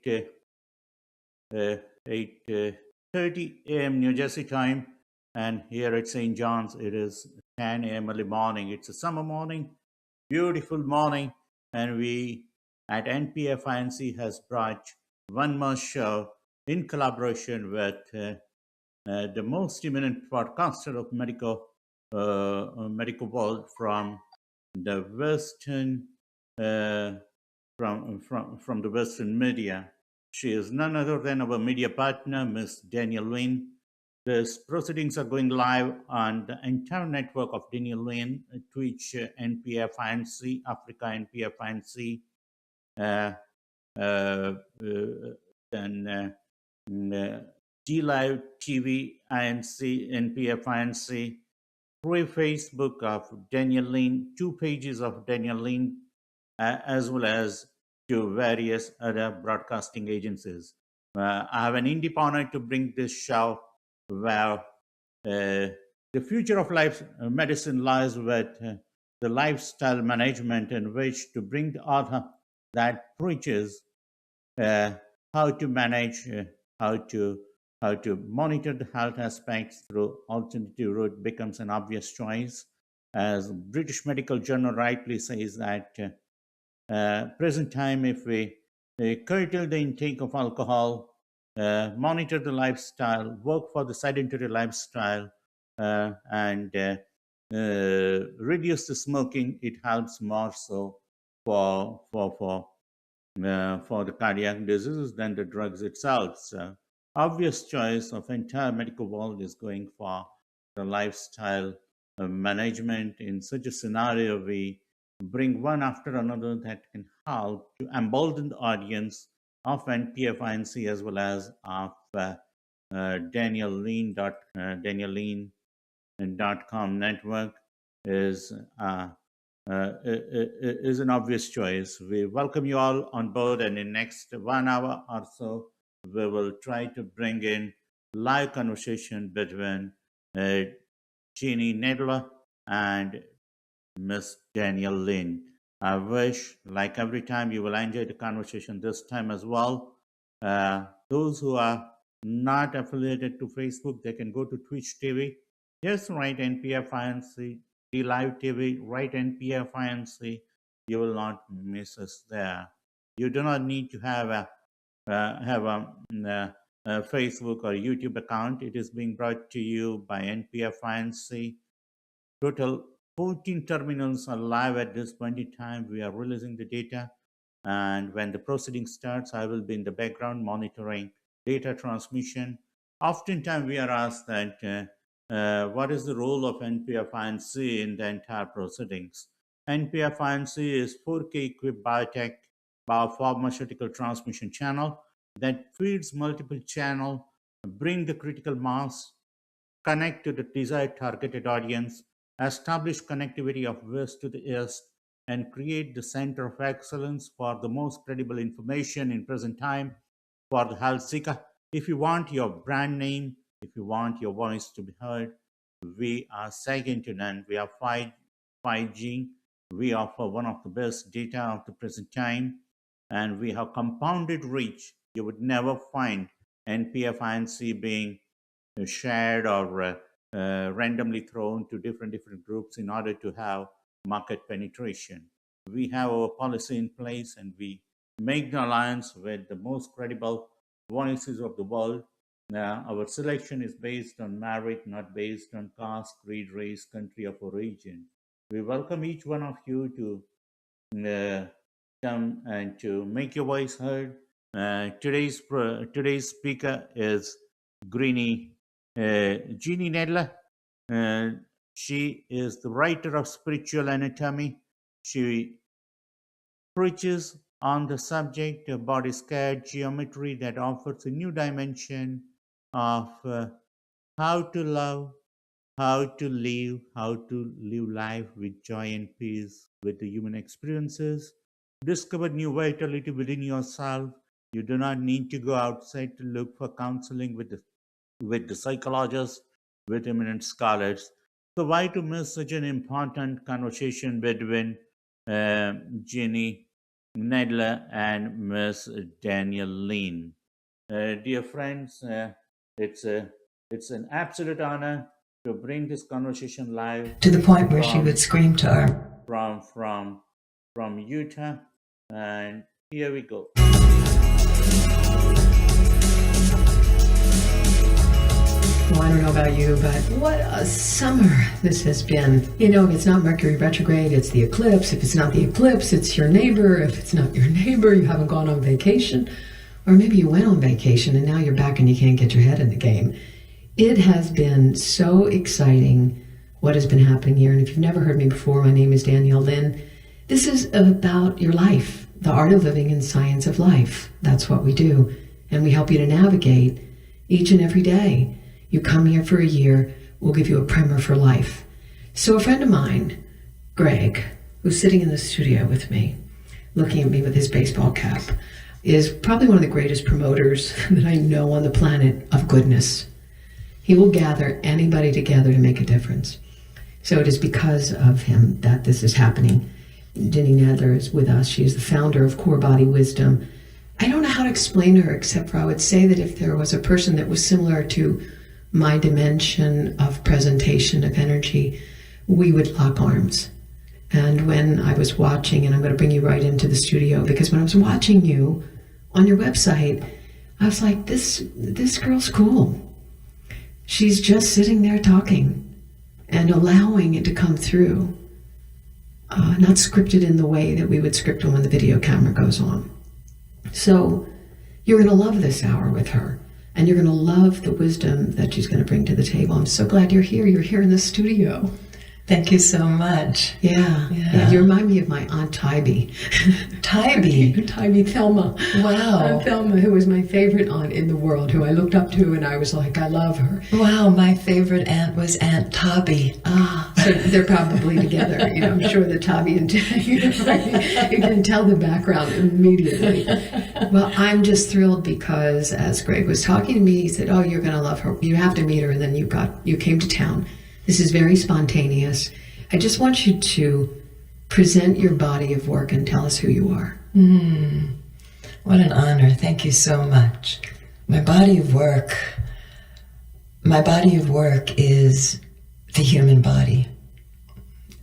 uh, 8:30 a.m. New Jersey time, and here at St. John's it is 10 a.m. early morning. It's a summer morning, beautiful morning, and we at NPAFInc has brought one more show in collaboration with the most eminent podcaster of medical world from the Western uh, from the Western media. She is none other than our media partner, Miss Daniel Lynn. These proceedings are going live on the entire network of Daniel Lynn, Twitch, NPF INC, Africa NPF INC, uh, uh, then G Live TV INC, NPF INC, free Facebook of Daniel Lynn, 2 pages of Daniel Lynn, as well as to various other broadcasting agencies. I have an indie honor to bring this show where the future of life medicine lies with the lifestyle management, in which to bring the author that preaches uh, how to manage, how to how to monitor the health aspects through alternative route becomes an obvious choice. As British Medical Journal rightly says that present time, if we curtail the intake of alcohol, monitor the lifestyle, work for the sedentary lifestyle, and reduce the smoking, it helps more so for the cardiac diseases than the drugs itself. So, obvious choice of entire medical world is going for the lifestyle management. In such a scenario, we bring one after another that can help to embolden the audience of NPFINC as well as of Daniel Lean .com network is is an obvious choice. We welcome you all on board, and in next 1 hour or so, we will try to bring in live conversation between uh, Jeannie Nedler and Miss Daniel Lynn. I wish, like every time, you will enjoy the conversation this time as well. Those who are not affiliated to Facebook, they can go to Twitch TV. Just write NPFINC, the live TV, write NPFINC. You will not miss us there. You do not need to have a Facebook or YouTube account. It is being brought to you by NPFINC. Total 14 terminals are live at this point in time. We are releasing the data. And when the proceeding starts, I will be in the background monitoring data transmission. Oftentimes, we are asked that what is the role of NPAFINC in the entire proceedings? NPAFINC is 4K equipped biotech biopharmaceutical transmission channel that feeds multiple channel, bring the critical mass, connect to the desired targeted audience, establish connectivity of west to the east, and create the center of excellence for the most credible information in present time for the health seeker. If you want your brand name, if you want your voice to be heard, we are second to none. We are 5G. We offer one of the best data of the present time, and we have compounded reach. You would never find NPFINC being shared or randomly thrown to different groups in order to have market penetration. We have our policy in place, and we make the alliance with the most credible voices of the world. Our selection is based on merit, not based on caste, creed, race, country of origin. We welcome each one of you to come and to make your voice heard. Today's speaker is Greenie Jeannie Nedler. Uh, she is the writer of Spiritual Anatomy. She preaches on the subject of body scared geometry that offers a new dimension of how to love, how to live life with joy and peace with the human experiences. Discover new vitality within yourself. You do not need to go outside to look for counseling with the psychologists, with eminent scholars. So why to miss such an important conversation between Jenny Nedler, and Miss Daniel Lean. Dear friends, it's an absolute honor to bring this conversation live to the point where she would from scream to her. from from from Utah, and here we go. Well, I don't know about you, but what a summer this has been. You know, it's not Mercury retrograde, it's the eclipse. If it's not the eclipse, it's your neighbor. If it's not your neighbor, you haven't gone on vacation. Or maybe you went on vacation and now you're back and you can't get your head in the game. It has been so exciting what has been happening here. And if you've never heard me before, my name is Danielle Lynn. This is about your life, the art of living and science of life. That's what we do. And we help you to navigate each and every day. You come here for a year, we'll give you a primer for life. So a friend of mine, Greg, who's sitting in the studio with me, looking at me with his baseball cap, is probably one of the greatest promoters that I know on the planet of goodness. He will gather anybody together to make a difference. So it is because of him that this is happening. Jenny Nadler is with us. She is the founder of Core Body Wisdom. I don't know how to explain her, except for I would say that if there was a person that was similar to my dimension of presentation of energy, we would lock arms. And when I was watching, and I'm going to bring you right into the studio, because when I was watching you on your website, I was like, this girl's cool. She's just sitting there talking and allowing it to come through, not scripted in the way that we would script when the video camera goes on. So you're going to love this hour with her. And you're going to love the wisdom that she's going to bring to the table. I'm so glad you're here. You're here in the studio. Thank you so much. Yeah. You remind me of my Aunt Tybee. Tybee Thelma. Wow. Aunt Thelma, who was my favorite aunt in the world, who I looked up to and I was like, I love her. Wow, my favorite aunt was Aunt Tobby. So they're probably together. You know, I'm sure that Tybee and you can tell the background immediately. Well, I'm just thrilled because as Greg was talking to me, he said, oh, you're going to love her. You have to meet her. And then you came to town. This is very spontaneous. I just want you to present your body of work and tell us who you are. What an honor. Thank you so much. My body of work is the human body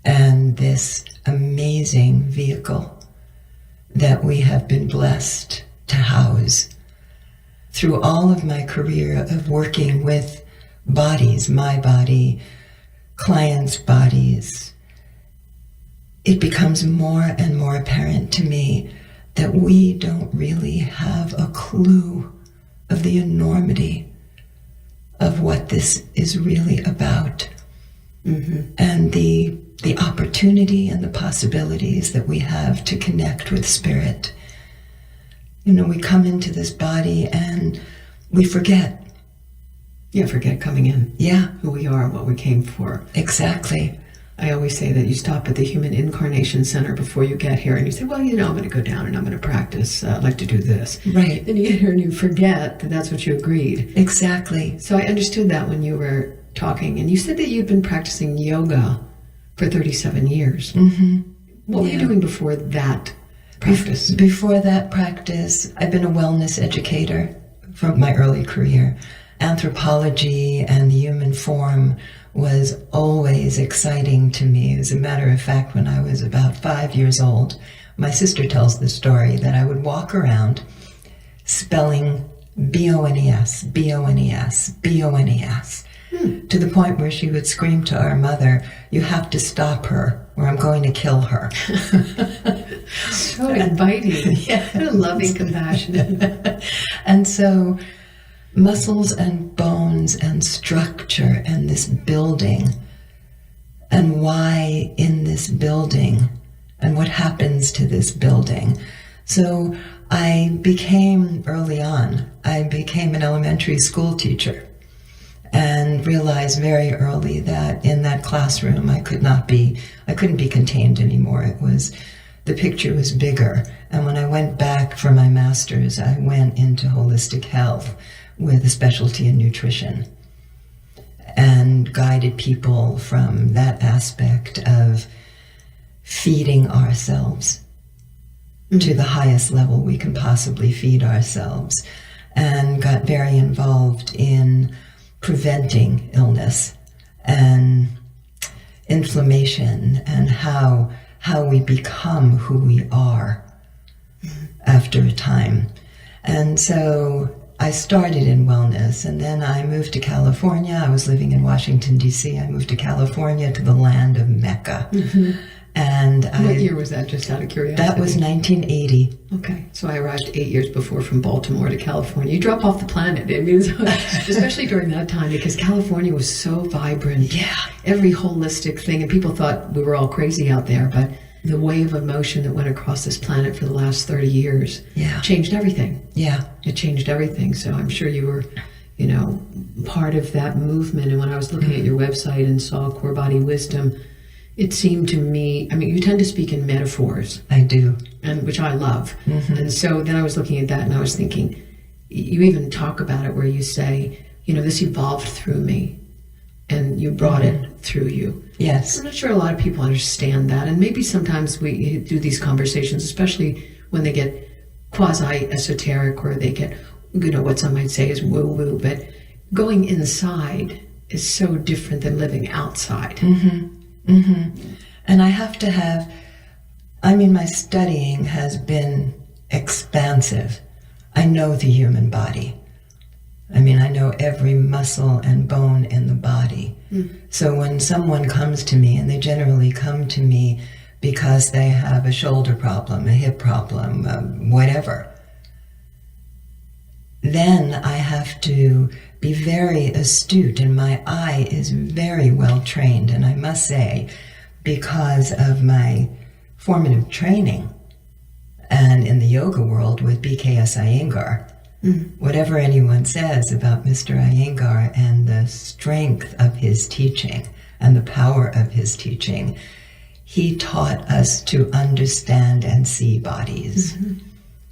and this amazing vehicle that we have been blessed to house. Through all of my career of working with bodies, my body, clients' bodies, it becomes more and more apparent to me that we don't really have a clue of the enormity of what this is really about. And the opportunity and the possibilities that we have to connect with spirit. You know, we come into this body and we forget. Yeah, forget coming in. Yeah. Who we are, what we came for. Exactly. I always say that you stop at the Human Incarnation Center before you get here and you say, well, you know, I'm going to go down and I'm going to practice. I'd like to do this. Right. Then you get here and you forget that that's what you agreed. Exactly. So I understood that when you were talking. And you said that you'd been practicing yoga for 37 years. What were you doing before that practice? Before that practice, I've been a wellness educator from my early career. Anthropology and the human form was always exciting to me. As a matter of fact, when I was about 5 years old, my sister tells the story that I would walk around spelling B-O-N-E-S, B-O-N-E-S, B-O-N-E-S, to the point where she would scream to our mother, you have to stop her or I'm going to kill her. So inviting. Yeah. Loving, compassionate. And so muscles and bones and structure and this building and why in this building and what happens to this building. So I became an elementary school teacher and realized very early that in that classroom I couldn't be contained anymore. The picture was bigger. And when I went back for my master's, I went into holistic health with a specialty in nutrition and guided people from that aspect of feeding ourselves to the highest level we can possibly feed ourselves, and got very involved in preventing illness and inflammation and how we become who we are after a time. And so I started in wellness, and then I moved to California. I was living in Washington, D.C. I moved to California, to the land of Mecca. And what year was that, just out of curiosity? That was 1980. Okay, so I arrived 8 years before from Baltimore to California. You drop off the planet. It means, especially during that time, because California was so vibrant. Yeah. Every holistic thing, and people thought we were all crazy out there, but the wave of motion that went across this planet for the last 30 years changed everything. Yeah. It changed everything. So I'm sure you were, part of that movement. And when I was looking at your website and saw Core Body Wisdom, it seemed to me, you tend to speak in metaphors. I do. And which I love. And so then I was looking at that and I was thinking, you even talk about it where you say, this evolved through me and you brought it through you. Yes. I'm not sure a lot of people understand that. And maybe sometimes we do these conversations, especially when they get quasi-esoteric or they get, what some might say is woo-woo. But going inside is so different than living outside. And I have to have, my studying has been expansive. I know the human body. I know every muscle and bone in the body. So when someone comes to me, and they generally come to me because they have a shoulder problem, a hip problem, whatever, then I have to be very astute, and my eye is very well trained. And I must say, because of my formative training and in the yoga world with BKS Iyengar, whatever anyone says about Mr. Iyengar and the strength of his teaching and the power of his teaching, he taught us to understand and see bodies.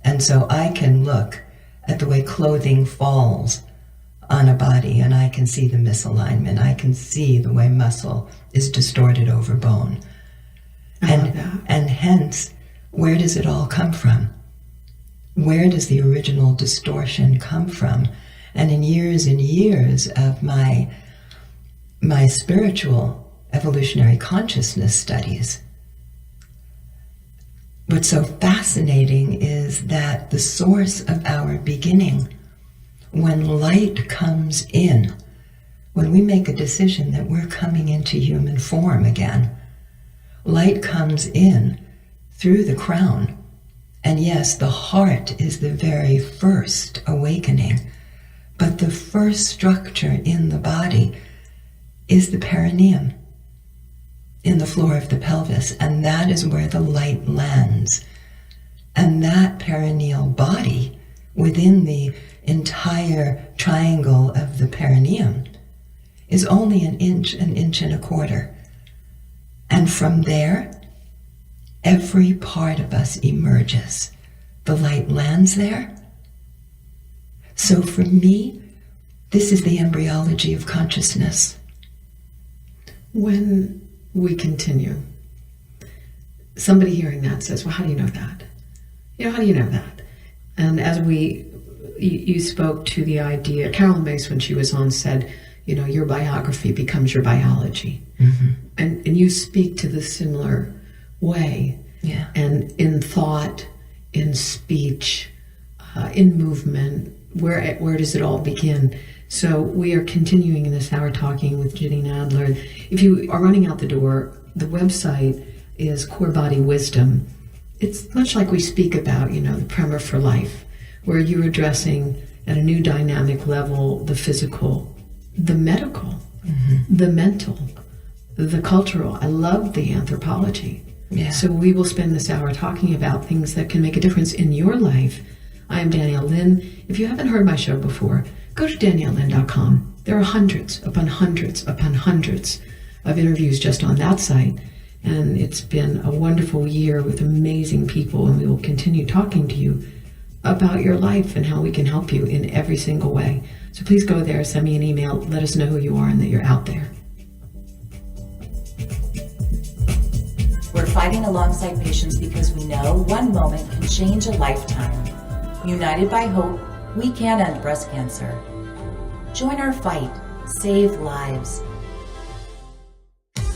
And so I can look at the way clothing falls on a body, and I can see the misalignment. I can see the way muscle is distorted over bone. And hence, where does it all come from? Where does the original distortion come from? And in years and years of my spiritual evolutionary consciousness studies, what's so fascinating is that the source of our beginning, when light comes in, when we make a decision that we're coming into human form again, light comes in through the crown. And yes, the heart is the very first awakening, but the first structure in the body is the perineum, in the floor of the pelvis, and that is where the light lands. And that perineal body, within the entire triangle of the perineum, is only an inch and a quarter. And from there, every part of us emerges. The light lands there. So for me, this is the embryology of consciousness. When we continue, somebody hearing that says, well, how do you know that? How do you know that? And as you spoke to the idea, Carolyn Mace, when she was on, said, your biography becomes your biology. And you speak to the similar way. Yeah. And in thought, in speech, in movement, where does it all begin? So we are continuing in this hour talking with Janine Adler. If you are running out the door, the website is Core Body Wisdom. It's much like we speak about, the primer for life, where you're addressing at a new dynamic level the physical, the medical, the mental, the cultural. I love the anthropology. Yeah. So we will spend this hour talking about things that can make a difference in your life. I am Danielle Lynn. If you haven't heard my show before, go to daniellelynn.com. There are hundreds upon hundreds upon hundreds of interviews just on that site. And it's been a wonderful year with amazing people, and we will continue talking to you about your life and how we can help you in every single way. So please go there, send me an email, let us know who you are and that you're out there. We're fighting alongside patients because we know one moment can change a lifetime. United by hope, we can end breast cancer. Join our fight. Save lives.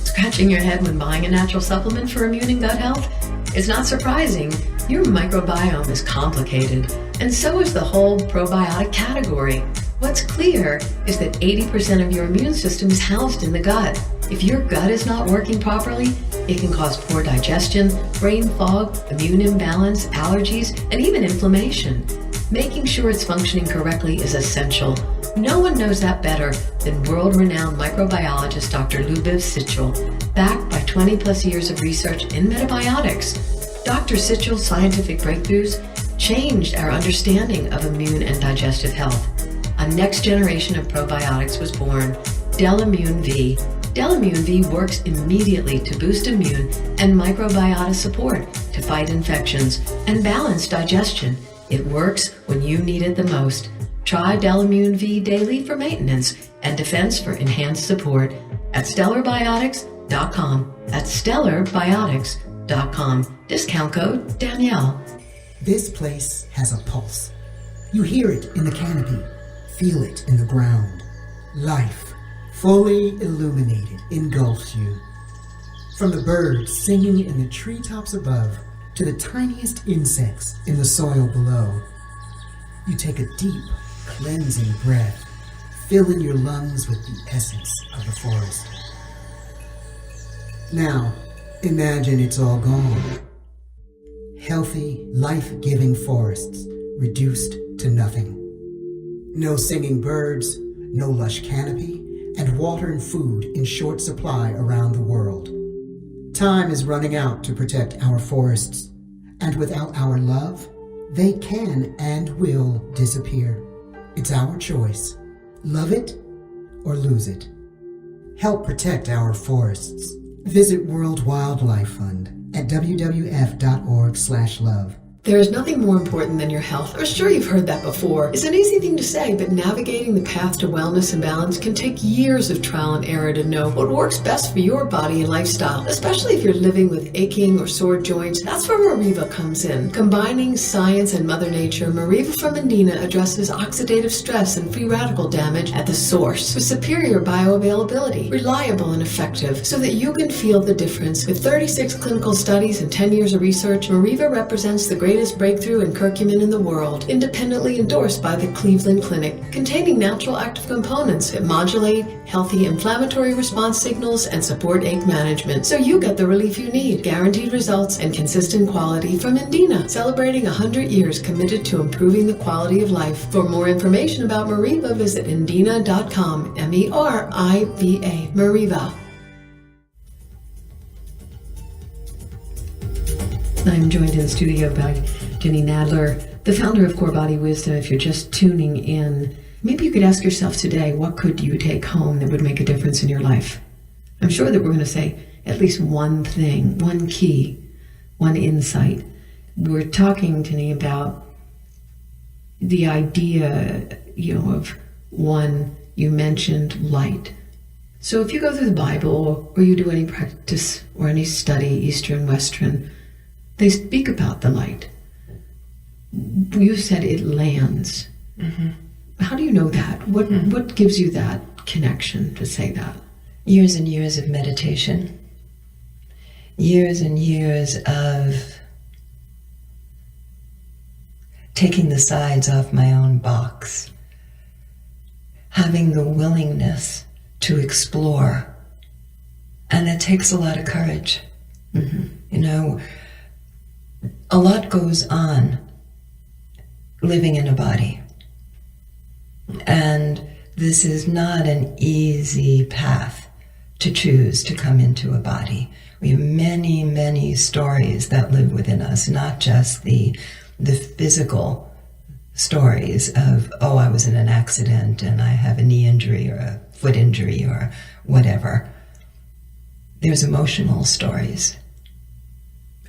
Scratching your head when buying a natural supplement for immune and gut health? It's not surprising. Your microbiome is complicated, and so is the whole probiotic category. What's clear is that 80% of your immune system is housed in the gut. If your gut is not working properly, it can cause poor digestion, brain fog, immune imbalance, allergies, and even inflammation. Making sure it's functioning correctly is essential. No one knows that better than world-renowned microbiologist Dr. Lubiv Sichel, backed by 20 plus years of research in metabiotics. Dr. Sichel's scientific breakthroughs changed our understanding of immune and digestive health. A next generation of probiotics was born, Delimmune V. Delimmune V works immediately to boost immune and microbiota support to fight infections and balance digestion. It works when you need it the most. Try Delimmune V daily for maintenance and defense for enhanced support at stellarbiotics.com. That's stellarbiotics.com. Discount code Danielle. This place has a pulse. You hear it in the canopy, feel it in the ground. Life, fully illuminated, engulfs you. From the birds singing in the treetops above to the tiniest insects in the soil below, you take a deep, cleansing breath, filling your lungs with the essence of the forest. Now, imagine it's all gone. Healthy, life-giving forests reduced to nothing. No singing birds, no lush canopy, and water and food in short supply around the world. Time is running out to protect our forests, and without our love, they can and will disappear. It's our choice. Love it or lose it. Help protect our forests. Visit World Wildlife Fund at wwf.org/love. There is nothing more important than your health. I'm sure you've heard that before. It's an easy thing to say, but navigating the path to wellness and balance can take years of trial and error to know what works best for your body and lifestyle, especially if you're living with aching or sore joints. That's where Mariva comes in. Combining science and Mother Nature, Mariva from Andina addresses oxidative stress and free radical damage at the source with superior bioavailability, reliable and effective, so that you can feel the difference. With 36 clinical studies and 10 years of research, Mariva represents the greatest breakthrough in curcumin in the world, independently endorsed by the Cleveland Clinic, containing natural active components that modulate healthy inflammatory response signals and support ache management, so you get the relief you need. Guaranteed results and consistent quality from Andina, celebrating 100 years committed to improving the quality of life. For more information about Mariva, visit Andina.com, MERIVA, Mariva. I'm joined in the studio by Jenny Nadler, the founder of Core Body Wisdom. If you're just tuning in, maybe you could ask yourself today, what could you take home that would make a difference in your life? I'm sure that we're going to say at least one thing, one key, one insight. We're talking, Jenny, about the idea, of one, you mentioned light. So if you go through the Bible or you do any practice or any study, Eastern, Western, they speak about the light. You said it lands. Mm-hmm. How do you know that? What gives you that connection to say that? Years and years of meditation. Years and years of taking the sides off my own box. Having the willingness to explore. And it takes a lot of courage. Mm-hmm. A lot goes on living in a body. And this is not an easy path to choose to come into a body. We have many, many stories that live within us, not just the physical stories of, I was in an accident and I have a knee injury or a foot injury or whatever. There's emotional stories.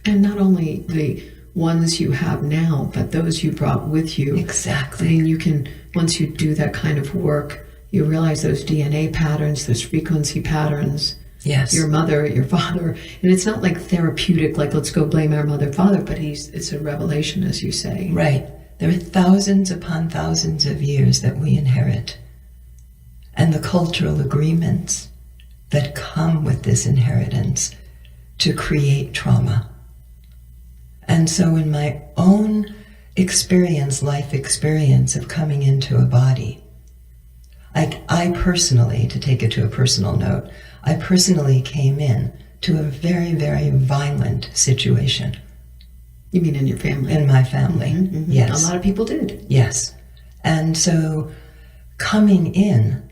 And not only the ones you have now, but those you brought with you. Exactly. I mean, you can, once you do that kind of work, you realize those DNA patterns, those frequency patterns. Yes. Your mother, your father. And it's not like therapeutic, like let's go blame our mother, father, but it's a revelation, as you say. Right. There are thousands upon thousands of years that we inherit. And the cultural agreements that come with this inheritance to create trauma. And so in my own experience, life experience of coming into a body, I personally, to take it to a personal note, I personally came in to a very, very violent situation. You mean in your family? In my family, yes. A lot of people did. Yes. And so coming in,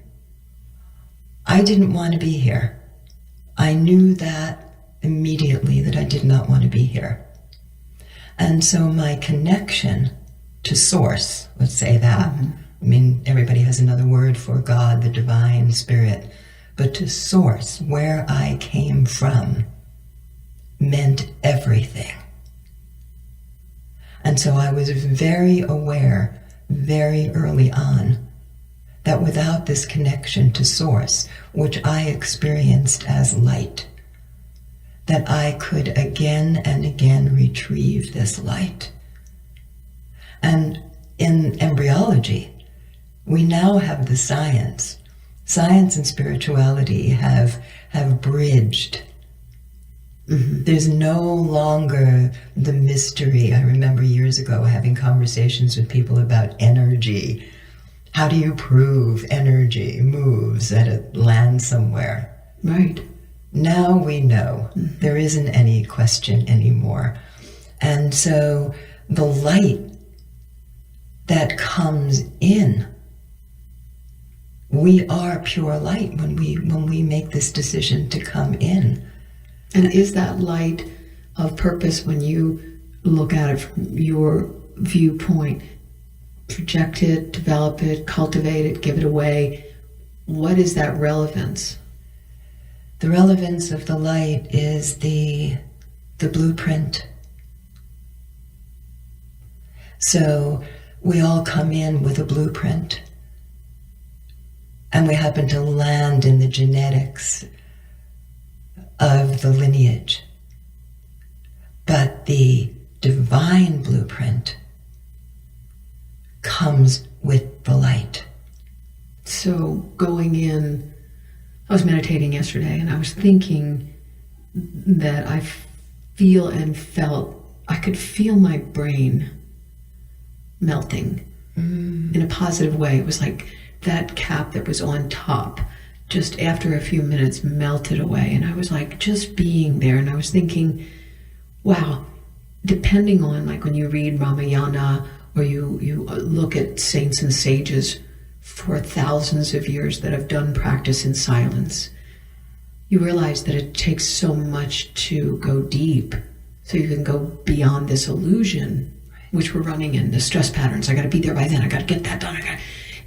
I didn't want to be here. I knew that immediately that I did not want to be here. And so my connection to source, let's say that, I mean, everybody has another word for God, the divine spirit, but to source, where I came from, meant everything. And so I was very aware, very early on, that without this connection to source, which I experienced as light, that I could again and again retrieve this light. And in embryology, we now have the science. Science and spirituality have bridged. There's no longer the mystery. I remember years ago having conversations with people about energy. How do you prove energy moves, that it lands somewhere? Right. Now we know. There isn't any question anymore. And so the light that comes in, we are pure light when we make this decision to come in. And is that light of purpose, when you look at it from your viewpoint, project it, develop it, cultivate it, give it away, what is that relevance? The relevance of the light is the blueprint. So we all come in with a blueprint, and we happen to land in the genetics of the lineage. But the divine blueprint comes with the light. So going in, I was meditating yesterday and I was thinking that I feel and felt, I could feel my brain melting in a positive way. It was like that cap that was on top just after a few minutes melted away, and I was like just being there, and I was thinking, wow, depending on, like when you read Ramayana or you look at saints and sages for thousands of years that have done practice in silence, you realize that it takes so much to go deep so you can go beyond this illusion which we're running in, the stress patterns. I got to be there by then, I got to get that done,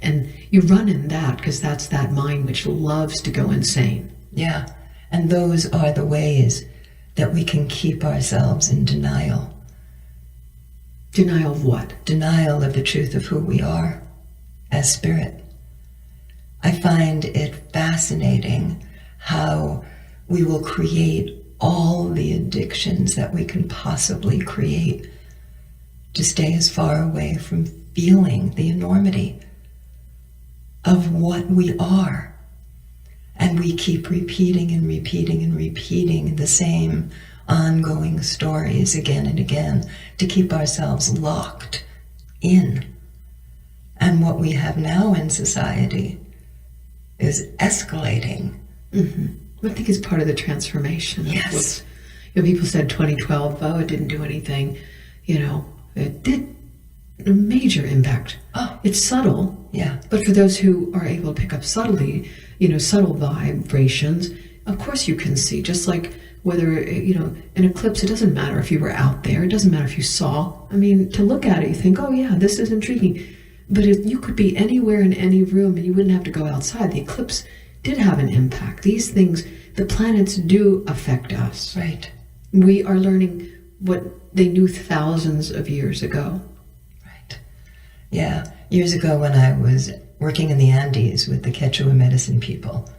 and you run in that because that's that mind which loves to go insane. Yeah, and those are the ways that we can keep ourselves in denial. Denial of what? Denial of the truth of who we are as spirit. I find it fascinating how we will create all the addictions that we can possibly create to stay as far away from feeling the enormity of what we are. And we keep repeating and repeating and repeating the same ongoing stories again and again to keep ourselves locked in. And what we have now in society is escalating. I think it's part of the transformation. Yes. People said 2012, oh, it didn't do anything. It did a major impact. Oh. It's subtle. Yeah. But for those who are able to pick up subtly, subtle vibrations, of course you can see, just like whether, an eclipse, it doesn't matter if you were out there. It doesn't matter if you saw. I mean, to look at it, you think, oh yeah, this is intriguing. But you could be anywhere in any room and you wouldn't have to go outside. The eclipse did have an impact. These things, the planets do affect us. Right. We are learning what they knew thousands of years ago. Right. Yeah. Years ago when I was working in the Andes with the Quechua medicine people,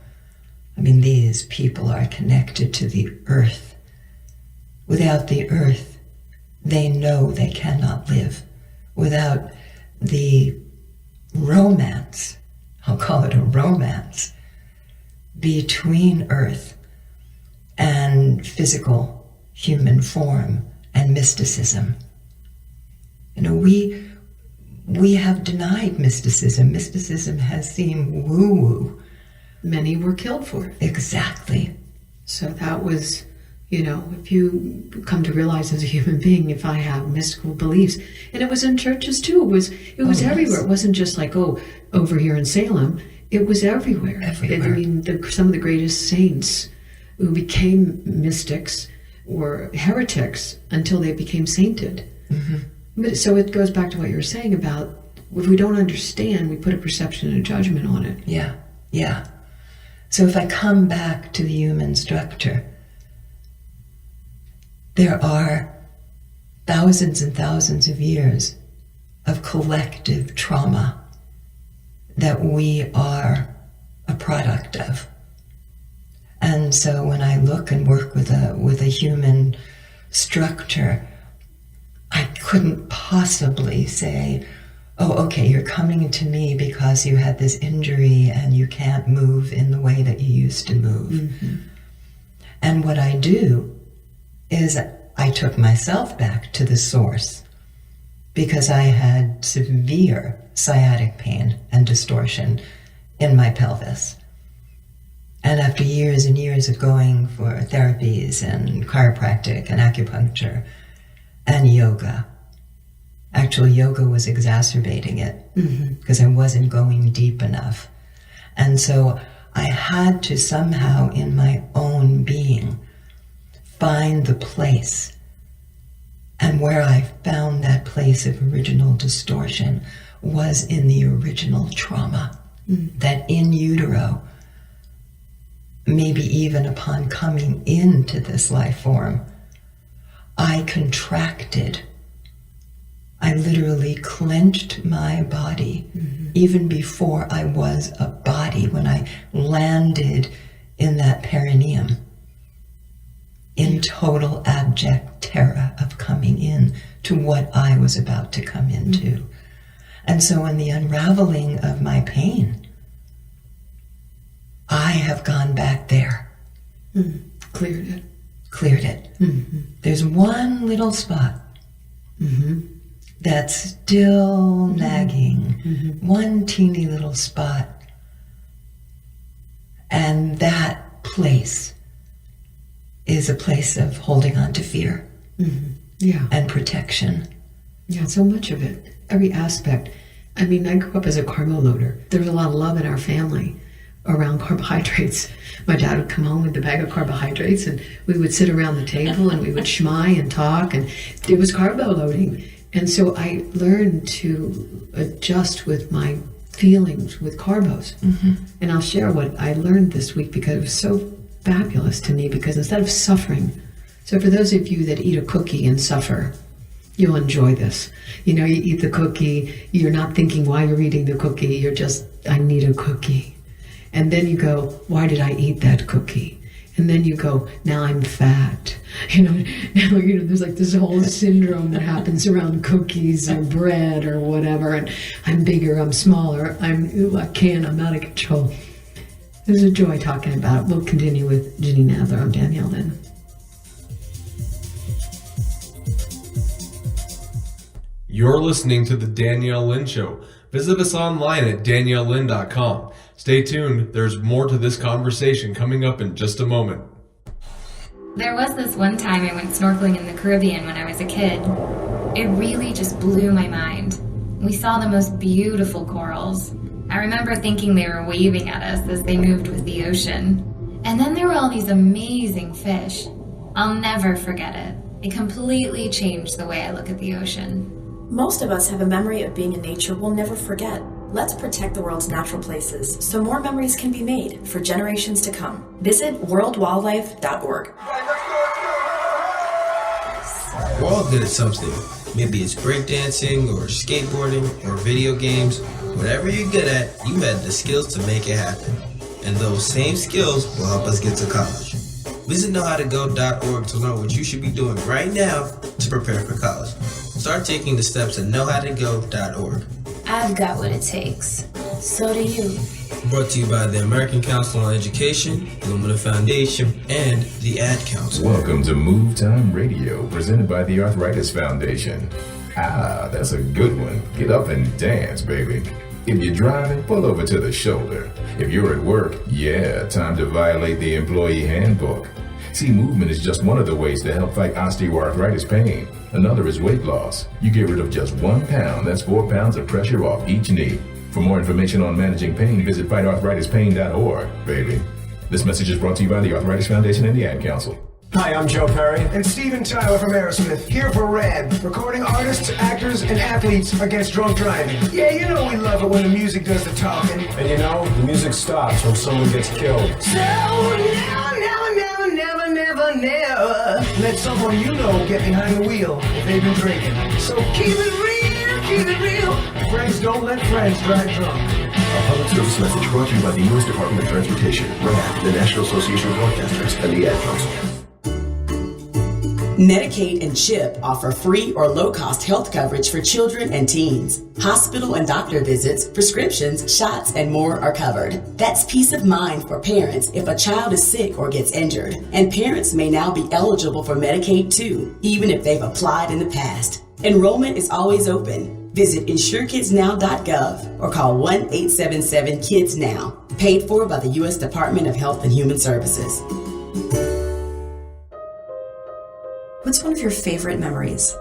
I mean, these people are connected to the earth. Without the earth, they know they cannot live. Without the romance, I'll call it a romance, between earth and physical human form and mysticism. You know, we have denied mysticism. Mysticism has seemed woo-woo. Many were killed for it. Exactly. So that was, if you come to realize as a human being, if I have mystical beliefs, and it was in churches too, it was everywhere. It wasn't just like, over here in Salem. It was everywhere. Everywhere. I mean, some of the greatest saints who became mystics were heretics until they became sainted. Mm-hmm. But so it goes back to what you were saying about if we don't understand, we put a perception and a judgment on it. Yeah, yeah. So if I come back to the human structure, there are thousands and thousands of years of collective trauma that we are a product of. And so when I look and work with a human structure, I couldn't possibly say, oh, okay, you're coming to me because you had this injury and you can't move in the way that you used to move. Mm-hmm. And what I do is I took myself back to the source because I had severe sciatic pain and distortion in my pelvis. And after years and years of going for therapies and chiropractic and acupuncture and yoga, actually yoga was exacerbating it because I wasn't going deep enough. And so I had to somehow in my own being find the place. And where I found that place of original distortion was in the original trauma, that in utero, maybe even upon coming into this life form, I contracted. I literally clenched my body even before I was a body, when I landed in that perineum, in total abject terror of coming in to what I was about to come into. And so in the unraveling of my pain, I have gone back there. Cleared it. Cleared it. There's one little spot that's still nagging, one teeny little spot. And that place is a place of holding on to fear Yeah. and protection. Yeah, so much of it. Every aspect. I mean, I grew up as a carbo loader. There was a lot of love in our family around carbohydrates. My dad would come home with a bag of carbohydrates and we would sit around the table and we would schmai and talk, and it was carbo loading. And so I learned to adjust with my feelings with carbos. And I'll share what I learned this week because it was so fabulous to me, because instead of suffering, so for those of you that eat a cookie and suffer, you'll enjoy this. You eat the cookie, you're not thinking why you're eating the cookie, you're just, I need a cookie. And then you go, why did I eat that cookie? And then you go, now I'm fat. Now there's like this whole syndrome that happens around cookies or bread or whatever. And I'm bigger, I'm smaller, I can't, I'm out of control. It was a joy talking about it. We'll continue with Ginny Nadler. I'm Danielle Lynn. You're listening to The Danielle Lynn Show. Visit us online at daniellelynn.com. Stay tuned. There's more to this conversation coming up in just a moment. There was this one time I went snorkeling in the Caribbean when I was a kid. It really just blew my mind. We saw the most beautiful corals. I remember thinking they were waving at us as they moved with the ocean. And then there were all these amazing fish. I'll never forget it. It completely changed the way I look at the ocean. Most of us have a memory of being in nature we'll never forget. Let's protect the world's natural places so more memories can be made for generations to come. Visit worldwildlife.org. We're all good at something. Maybe it's breakdancing or skateboarding or video games. Whatever you're good at, you have the skills to make it happen. and those same skills will help us get to college. Visit knowhowtogo.org to learn what you should be doing right now to prepare for college. Start taking the steps at knowhowtogo.org. I've got what it takes. So do you. Brought to you by the American Council on Education, Lumina Foundation, and the Ad Council. Welcome to Move Time Radio, presented by the Arthritis Foundation. Ah, that's a good one. Get up and dance, baby. If you're driving, pull over to the shoulder. If you're at work, yeah, time to violate the employee handbook. See, movement is just one of the ways to help fight osteoarthritis pain. Another is weight loss. You get rid of just 1 pound, that's 4 pounds of pressure off each knee. For more information on managing pain, visit fightarthritispain.org, baby. This message is brought to you by the Arthritis Foundation and the Ad Council. Hi, I'm Joe Perry. And Steven Tyler from Aerosmith, here for RAD, recording artists, actors, and athletes against drunk driving. Yeah, you know we love it when the music does the talking. And you know, the music stops when someone gets killed. So never let someone you know get behind the wheel if they've been drinking. So keep it real. Friends don't let friends drive drunk. A public service message brought to you by the U.S. Department of Transportation, RAD, the National Association of Broadcasters, and the Ad Council. Medicaid and CHIP offer free or low-cost health coverage for children and teens. Hospital and doctor visits, prescriptions, shots, and more are covered. That's peace of mind for parents if a child is sick or gets injured. And parents may now be eligible for Medicaid too, even if they've applied in the past. Enrollment is always open. Visit insurekidsnow.gov or call 1-877-KIDS-NOW. Paid for by the U.S. Department of Health and Human Services. What's one of your favorite memories?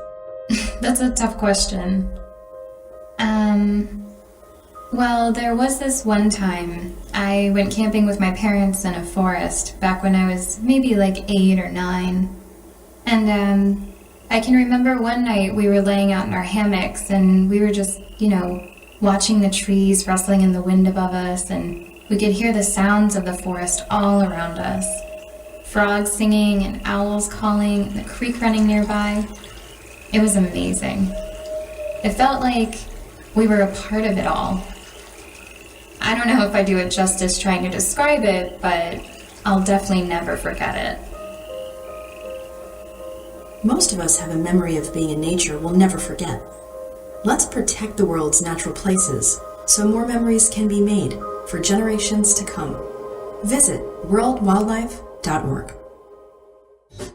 That's a tough question. Well, there was this one time I went camping with my parents in a forest back when I was maybe like 8 or 9. And I can remember one night we were laying out in our hammocks and we were just, watching the trees rustling in the wind above us, and we could hear the sounds of the forest all around us. Frogs singing and owls calling and the creek running nearby. It was amazing. It felt like we were a part of it all. I don't know if I do it justice trying to describe it, but I'll definitely never forget it. Most of us have a memory of being in nature we'll never forget. Let's protect the world's natural places so more memories can be made for generations to come. Visit worldwildlife.org.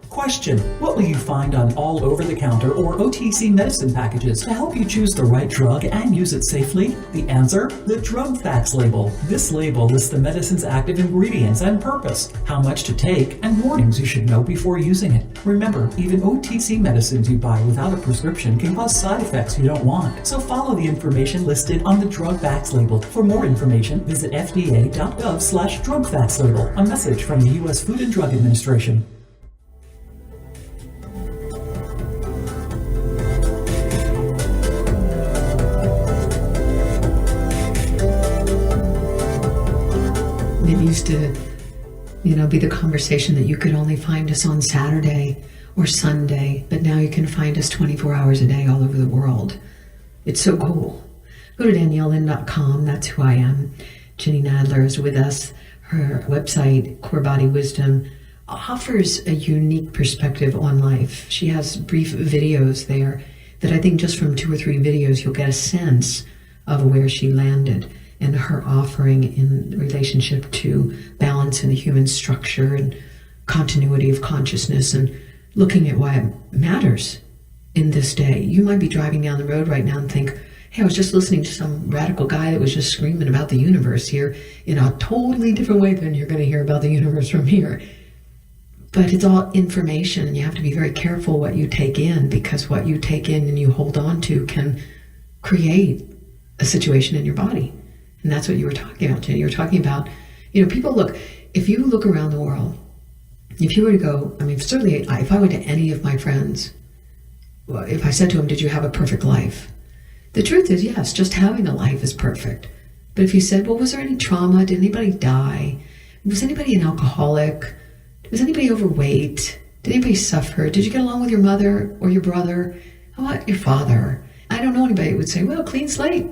Question: what will you find on all over-the-counter or OTC medicine packages to help you choose the right drug and use it safely? The answer: the drug facts label. This label lists the medicine's active ingredients and purpose, how much to take, and warnings you should know before using it. Remember, even OTC medicines you buy without a prescription can cause side effects you don't want. So follow the information listed on the drug facts label. For more information, visit fda.gov/drug facts label. A message from the U.S. Food and Drug Administration. It used to, be the conversation that you could only find us on Saturday or Sunday, but now you can find us 24 hours a day all over the world. It's so cool. Go to DanielleLynn.com. That's who I am. Jenny Nadler is with us. Her website, Core Body Wisdom, offers a unique perspective on life. She has brief videos there that I think just from 2 or 3 videos, you'll get a sense of where she landed and her offering in relationship to balance in the human structure and continuity of consciousness and looking at why it matters in this day. You might be driving down the road right now and think, hey, I was just listening to some radical guy that was just screaming about the universe here in a totally different way than you're going to hear about the universe from here. But it's all information, and you have to be very careful what you take in, because what you take in and you hold on to can create a situation in your body. And that's what you were talking about, Jenny. You were talking about, people look, if you look around the world, if you were to go, certainly if I went to any of my friends, if I said to them, did you have a perfect life? The truth is, yes, just having a life is perfect. But if you said, well, was there any trauma? Did anybody die? Was anybody an alcoholic? Was anybody overweight? Did anybody suffer? Did you get along with your mother or your brother? How about your father? I don't know anybody who would say, well, clean slate.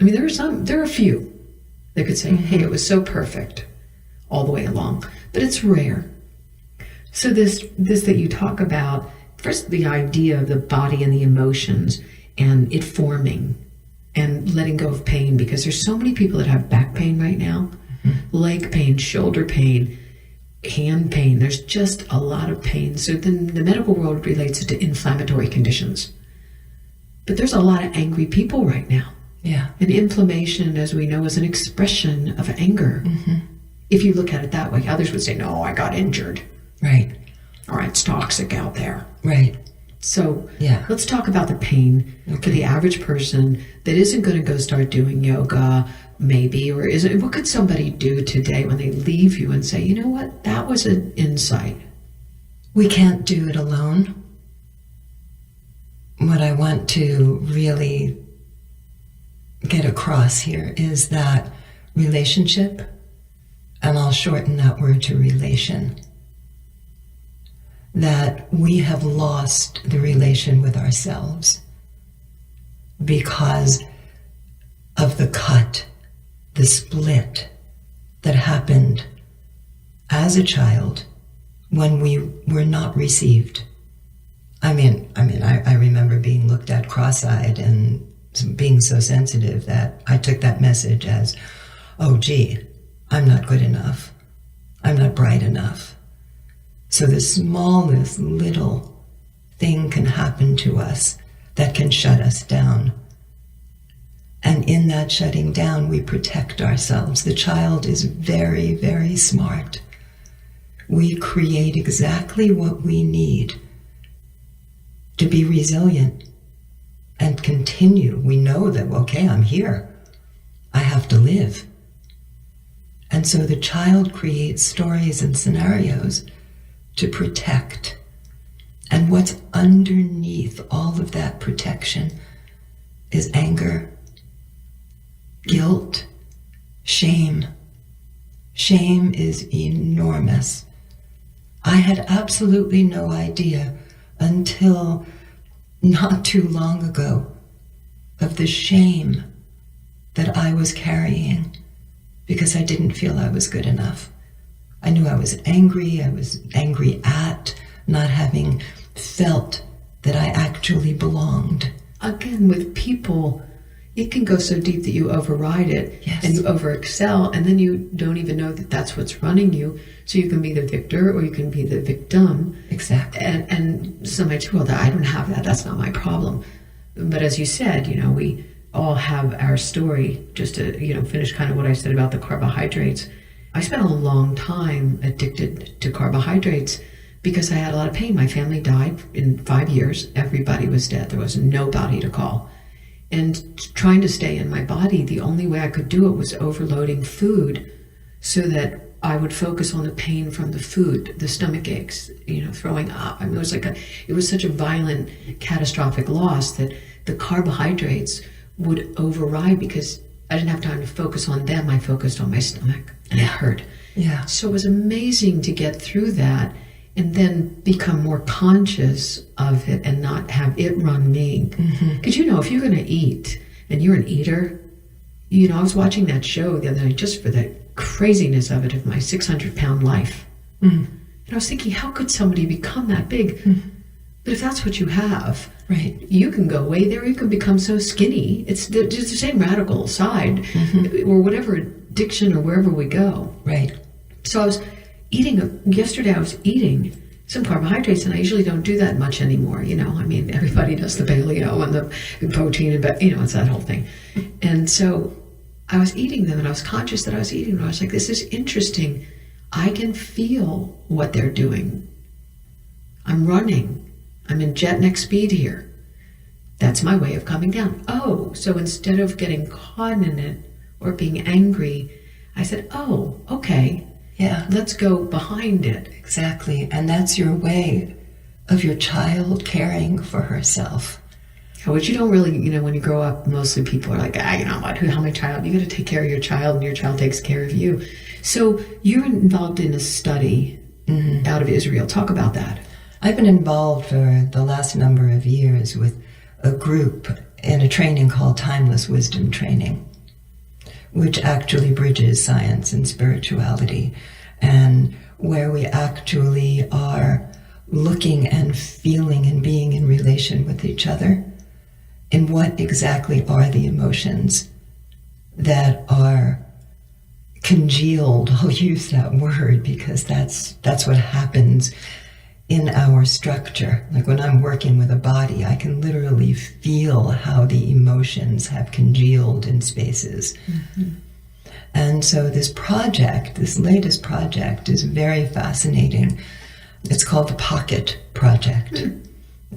There are a few that could say, hey, it was so perfect. all the way along, but it's rare. So this that you talk about, first the idea of the body and the emotions and it forming and letting go of pain, because there's so many people that have back pain right now, leg pain, shoulder pain, hand pain. There's just a lot of pain. So then the medical world relates it to inflammatory conditions. But there's a lot of angry people right now. Yeah. And inflammation, as we know, is an expression of anger. If you look at it that way, others would say, no, I got injured. Right. Or it's toxic out there. Right. So yeah, let's talk about the pain for the average person that isn't going to go start doing yoga, maybe, or isn't. What could somebody do today when they leave you and say, you know what, that was an insight? We can't do it alone. What I want to really get across here is that relationship, and I'll shorten that word to relation, that we have lost the relation with ourselves because of the cut, the split that happened as a child when we were not received. I remember being looked at cross-eyed and being so sensitive that I took that message as, oh gee, I'm not good enough. I'm not bright enough. So the smallest little thing can happen to us that can shut us down. And in that shutting down, we protect ourselves. The child is very, very smart. We create exactly what we need to be resilient and continue. We know that, okay, I'm here. I have to live. And so the child creates stories and scenarios to protect. And what's underneath all of that protection is anger, guilt, shame. Shame is enormous. I had absolutely no idea until not too long ago of the shame that I was carrying because I didn't feel I was good enough. I knew I was angry at not having felt that I actually belonged. Again, with people, it can go so deep that you override it and you over-excel, and then you don't even know that that's what's running you. So you can be the victor or you can be the victim. Exactly. And somebody said, well, I don't have that. That's not my problem. But as you said, we all have our story. Just to, finish kind of what I said about the carbohydrates. I spent a long time addicted to carbohydrates because I had a lot of pain. My family died in 5 years. Everybody was dead. There was nobody to call. And trying to stay in my body, the only way I could do it was overloading food so that I would focus on the pain from the food, the stomach aches, throwing up. It was such a violent, catastrophic loss that the carbohydrates would override because I didn't have time to focus on them. I focused on my stomach and it hurt. Yeah. So it was amazing to get through that and then become more conscious of it and not have it run me. Because if you're going to eat and you're an eater, I was watching that show the other night just for the craziness of it, of my 600-pound life. And I was thinking, how could somebody become that big? But if that's what you have, right, you can go way there. You can become so skinny. It's the same radical side, or whatever addiction or wherever we go. Right. So I was yesterday I was eating some carbohydrates, and I usually don't do that much anymore. Everybody does the paleo and the protein, but it's that whole thing. And so I was eating them, and I was conscious that I was eating them. I was like, this is interesting. I can feel what they're doing. I'm running. I'm in jet neck speed here. That's my way of coming down. Oh, so instead of getting caught in it or being angry, I said, oh, okay. Yeah. Let's go behind it. Exactly. And that's your way of your child caring for herself. Which you don't really, when you grow up, mostly people are like, how my child, you got to take care of your child and your child takes care of you. So you're involved in a study out of Israel. Talk about that. I've been involved for the last number of years with a group in a training called Timeless Wisdom Training, which actually bridges science and spirituality. and where we actually are looking and feeling and being in relation with each other, and what exactly are the emotions that are congealed. I'll use that word because that's what happens in our structure. Like when I'm working with a body, I can literally feel how the emotions have congealed in spaces. Mm-hmm. And so this project, this latest project, is very fascinating. It's called the Pocket Project. Mm.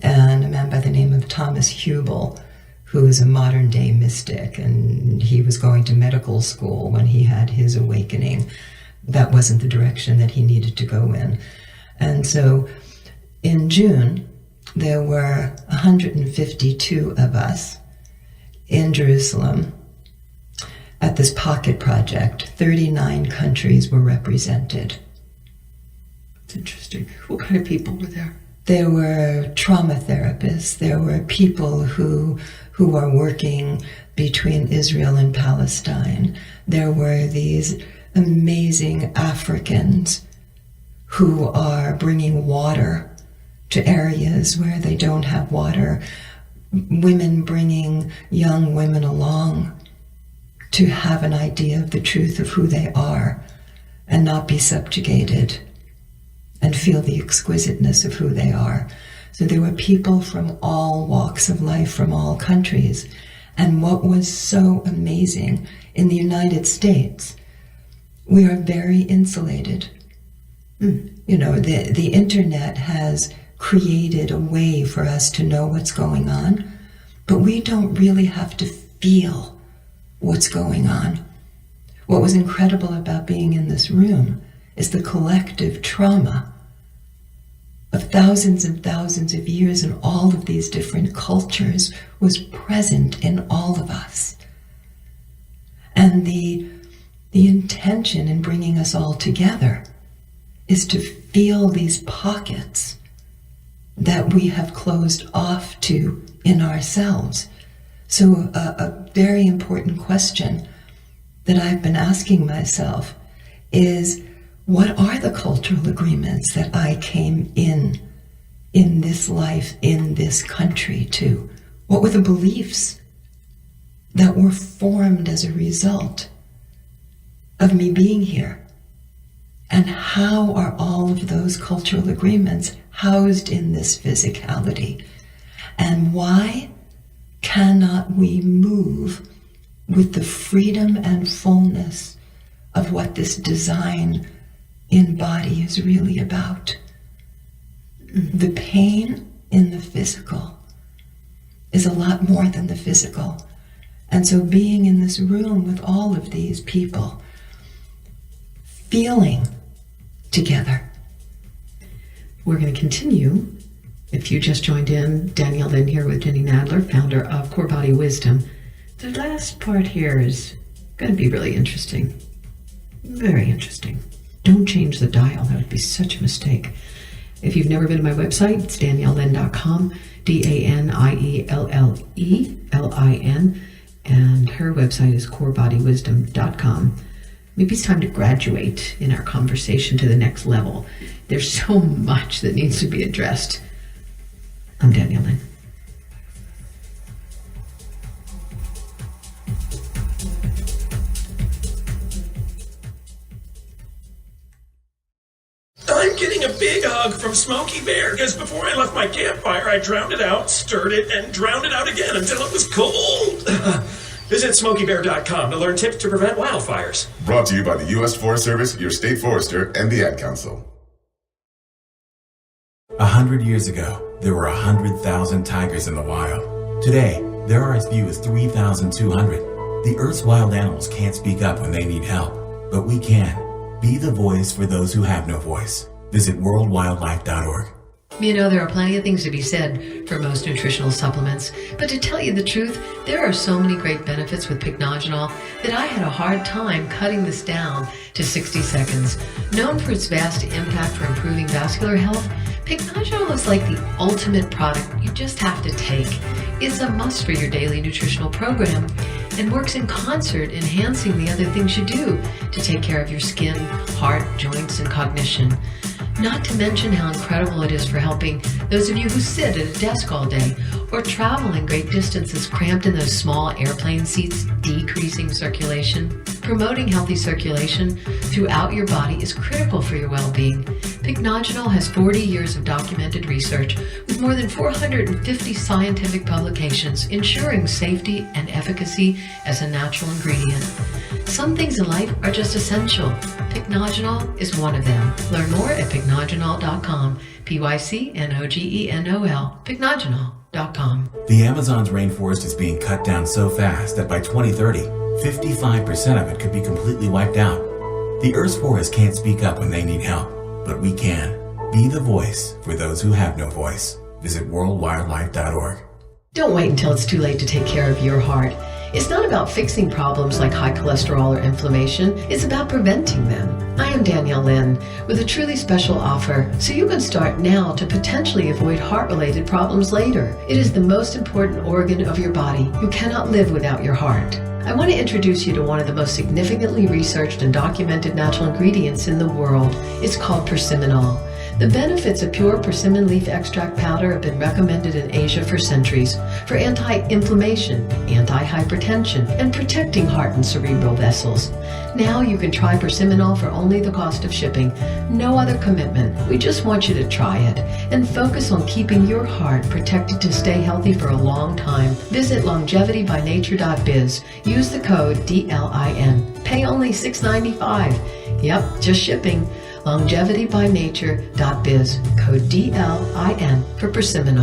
And a man by the name of Thomas Hubel, who is a modern day mystic, and he was going to medical school when he had his awakening. That wasn't the direction that he needed to go in. And so in June, there were 152 of us in Jerusalem at this Pocket Project. 39 countries were represented. It's interesting. What kind of people were there? There were trauma therapists. There were people who are working between Israel and Palestine. There were these amazing Africans who are bringing water to areas where they don't have water. Women bringing young women along to have an idea of the truth of who they are and not be subjugated and feel the exquisiteness of who they are. So there were people from all walks of life, from all countries. And what was so amazing, in the United States, we are very insulated. You know, the internet has created a way for us to know what's going on, but we don't really have to feel what's going on. What was incredible about being in this room is the collective trauma of thousands and thousands of years in all of these different cultures was present in all of us. And the intention in bringing us all together is to feel these pockets that we have closed off to in ourselves. So a very important question that I've been asking myself is, what are the cultural agreements that I came in this life, in this country to? What were the beliefs that were formed as a result of me being here? And how are all of those cultural agreements housed in this physicality? And why cannot we move with the freedom and fullness of what this design in body is really about? The pain in the physical is a lot more than the physical. And so being in this room with all of these people, feeling together. We're going to continue. If you just joined in, Danielle Lynn here with Jenny Nadler, founder of Core Body Wisdom. The last part here is going to be really interesting. Very interesting. Don't change the dial. That would be such a mistake. If you've never been to my website, it's daniellelin.com, DanielleLin, and her website is corebodywisdom.com. Maybe it's time to graduate in our conversation to the next level. There's so much that needs to be addressed. I'm Danielle Lynn. I'm getting a big hug from Smokey Bear because before I left my campfire, I drowned it out, stirred it, and drowned it out again until it was cold. Visit SmokeyBear.com to learn tips to prevent wildfires. Brought to you by the U.S. Forest Service, your state forester, and the Ad Council. 100 years ago, there were 100,000 tigers in the wild. Today, there are as few as 3,200. The Earth's wild animals can't speak up when they need help, but we can. Be the voice for those who have no voice. Visit worldwildlife.org. You know, there are plenty of things to be said for most nutritional supplements, but to tell you the truth, there are so many great benefits with Pycnogenol that I had a hard time cutting this down to 60 seconds. Known for its vast impact for improving vascular health, Pycnogenol is like the ultimate product you just have to take. It's a must for your daily nutritional program, and works in concert, enhancing the other things you do to take care of your skin, heart, joints, and cognition. Not to mention how incredible it is for helping those of you who sit at a desk all day or travel in great distances cramped in those small airplane seats, decreasing circulation. Promoting healthy circulation throughout your body is critical for your well-being. Pycnogenol has 40 years of documented research with more than 450 scientific publications ensuring safety and efficacy as a natural ingredient. Some things in life are just essential. Pycnogenol is one of them. Learn more at pycnogenol.com. Pycnogenol. Pycnogenol.com. The Amazon's rainforest is being cut down so fast that by 2030, 55% of it could be completely wiped out. The Earth's forests can't speak up when they need help, but we can. Be the voice for those who have no voice. Visit worldwildlife.org. Don't wait until it's too late to take care of your heart. It's not about fixing problems like high cholesterol or inflammation. It's about preventing them. I am Danielle Lynn with a truly special offer, so you can start now to potentially avoid heart-related problems later. It is the most important organ of your body. You cannot live without your heart. I want to introduce you to one of the most significantly researched and documented natural ingredients in the world. It's called persimmon. The benefits of pure persimmon leaf extract powder have been recommended in Asia for centuries for anti-inflammation, anti-hypertension, and protecting heart and cerebral vessels. Now you can try persimmon for only the cost of shipping. No other commitment. We just want you to try it and focus on keeping your heart protected to stay healthy for a long time. Visit longevitybynature.biz. Use the code DLIN. Pay only $6.95. Yep, just shipping. longevitybynature.biz, code DLIN for persimmon.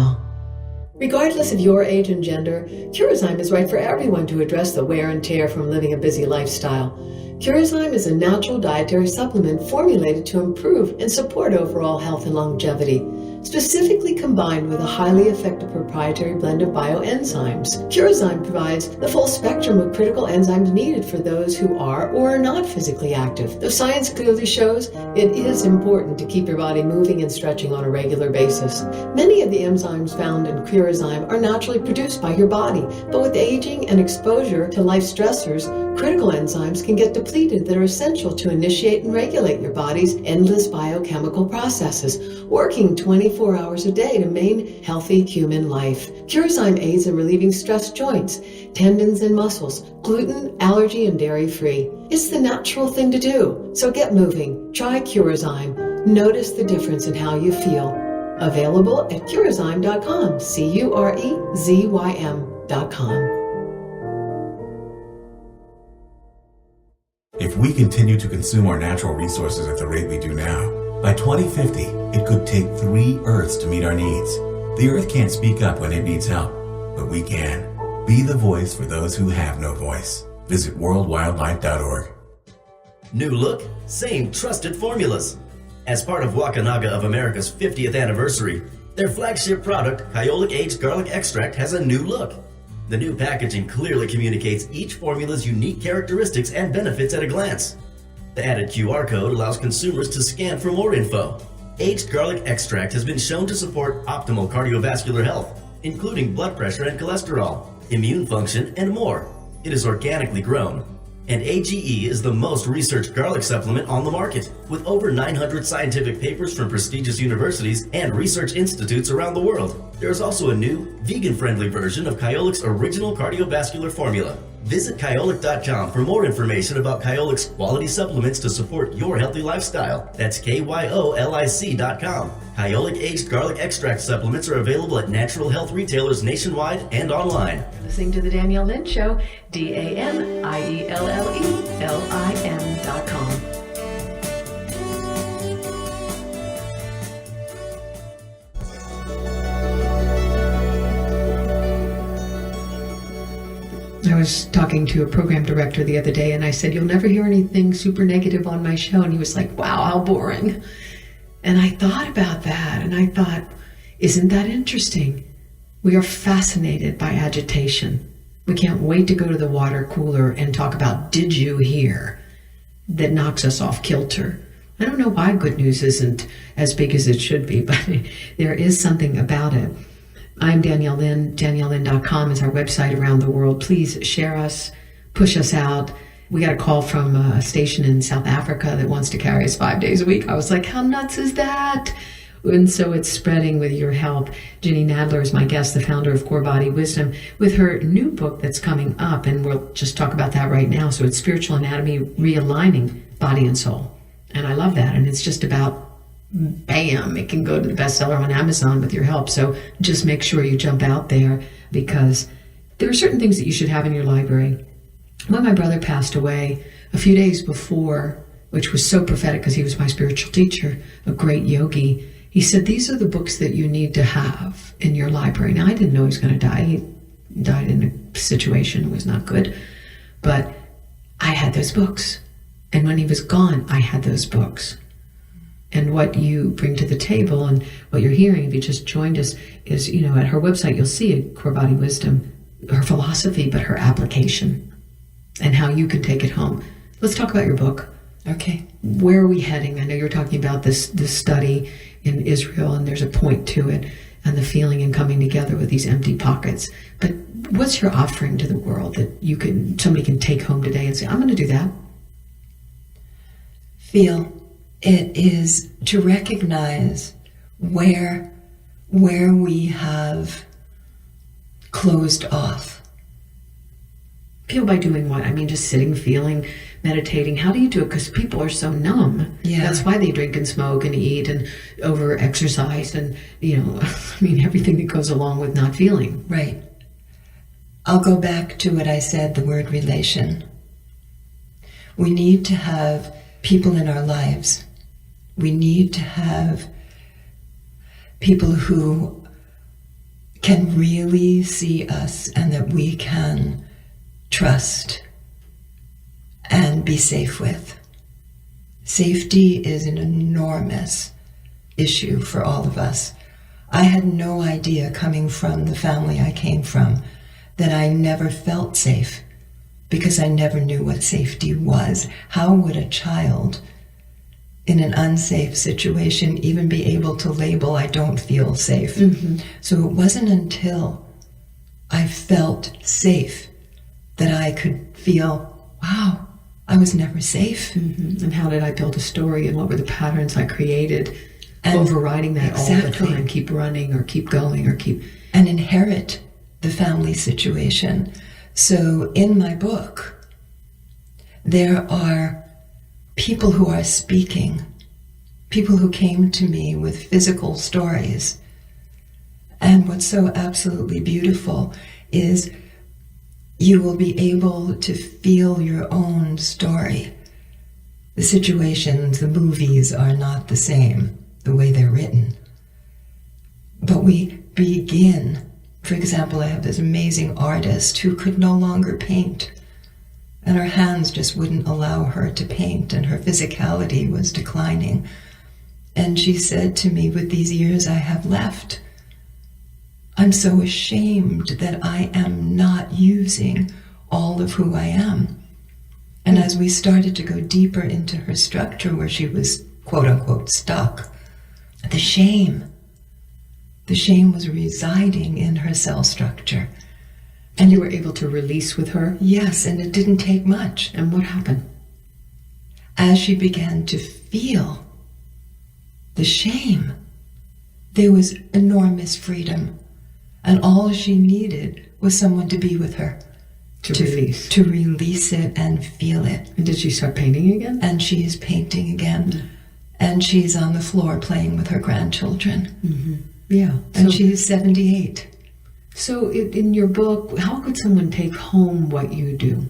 Regardless of your age and gender, Curazyme is right for everyone to address the wear and tear from living a busy lifestyle. Curazyme is a natural dietary supplement formulated to improve and support overall health and longevity, specifically combined with a highly effective proprietary blend of bioenzymes. Curazyme provides the full spectrum of critical enzymes needed for those who are or are not physically active. Though science clearly shows it is important to keep your body moving and stretching on a regular basis. Many of the enzymes found in Curazyme are naturally produced by your body, but with aging and exposure to life stressors, critical enzymes can get depleted that are essential to initiate and regulate your body's endless biochemical processes, working 24 hours a day to maintain healthy human life. Curazyme aids in relieving stressed joints, tendons, and muscles, gluten, allergy, and dairy-free. It's the natural thing to do, so get moving. Try Curazyme. Notice the difference in how you feel. Available at Curazyme.com, Curezyme.com. If we continue to consume our natural resources at the rate we do now, by 2050, it could take 3 Earths to meet our needs. The Earth can't speak up when it needs help, but we can. Be the voice for those who have no voice. Visit worldwildlife.org. New look, same trusted formulas. As part of Wakanaga of America's 50th anniversary, their flagship product, Kyolic Aged Garlic Extract, has a new look. The new packaging clearly communicates each formula's unique characteristics and benefits at a glance. The added QR code allows consumers to scan for more info. Aged garlic extract has been shown to support optimal cardiovascular health, including blood pressure and cholesterol, immune function, and more. It is organically grown, and AGE is the most researched garlic supplement on the market, with over 900 scientific papers from prestigious universities and research institutes around the world. There is also a new, vegan-friendly version of Kyolic's original cardiovascular formula. Visit Kyolic.com for more information about Kyolic's quality supplements to support your healthy lifestyle. That's KYOLIC.com. Kyolic Aged Garlic Extract supplements are available at natural health retailers nationwide and online. Listening to The Danielle Lynn Show, DANIELLELLIN.com. I was talking to a program director the other day and I said, "You'll never hear anything super negative on my show." And he was like, "Wow, how boring." And I thought about that and I thought, isn't that interesting? We are fascinated by agitation. We can't wait to go to the water cooler and talk about "did you hear?" that knocks us off kilter. I don't know why good news isn't as big as it should be, but there is something about it. I'm Danielle Lynn. DanielleLynn.com is our website around the world. Please share us, push us out. We got a call from a station in South Africa that wants to carry us 5 days a week. I was like, how nuts is that? And so it's spreading with your help. Ginny Nadler is my guest, the founder of Core Body Wisdom, with her new book that's coming up, and we'll just talk about that right now. So it's Spiritual Anatomy, Realigning Body and Soul. And I love that. And it's just about, bam, it can go to the bestseller on Amazon with your help. So just make sure you jump out there, because there are certain things that you should have in your library. When my brother passed away a few days before, which was so prophetic because he was my spiritual teacher, a great yogi, he said, these are the books that you need to have in your library. Now, I didn't know he was going to die. He died in a situation that was not good. But I had those books. And when he was gone, I had those books. And what you bring to the table and what you're hearing, if you just joined us, is, at her website, you'll see a Core Body Wisdom, her philosophy, but her application and how you can take it home. Let's talk about your book. Okay. Where are we heading? I know you're talking about this study in Israel, and there's a point to it, and the feeling and coming together with these empty pockets. But what's your offering to the world that somebody can take home today and say, I'm going to do that? Feel. It is to recognize where we have closed off. Feel by doing what? I mean, just sitting, feeling, meditating. How do you do it? Because people are so numb. Yeah. That's why they drink and smoke and eat and over-exercise and, everything that goes along with not feeling. Right. I'll go back to what I said, the word relation. We need to have people in our lives. We need to have people who can really see us and that we can trust and be safe with. Safety is an enormous issue for all of us. I had no idea, coming from the family I came from, that I never felt safe because I never knew what safety was. How would a child in an unsafe situation even be able to label, I don't feel safe? Mm-hmm. So it wasn't until I felt safe that I could feel, wow, I was never safe. Mm-hmm. And how did I build a story, and what were the patterns I created, and overriding that all the time, keep running or keep going or keep... And inherit the family situation. So in my book, there are people who are speaking, people who came to me with physical stories. And what's so absolutely beautiful is you will be able to feel your own story. The situations, the movies are not the same, the way they're written. But we begin, for example, I have this amazing artist who could no longer paint, and her hands just wouldn't allow her to paint, and her physicality was declining. And she said to me, with these years I have left, I'm so ashamed that I am not using all of who I am. And as we started to go deeper into her structure, where she was, quote unquote, stuck, the shame was residing in her cell structure. And you were able to release with her? Yes, and it didn't take much. And what happened? As she began to feel the shame, there was enormous freedom. And all she needed was someone to be with her. To release it and feel it. And did she start painting again? And she is painting again. Mm-hmm. And she's on the floor playing with her grandchildren. Mm-hmm. Yeah. And she's 78. So in your book, how could someone take home what you do?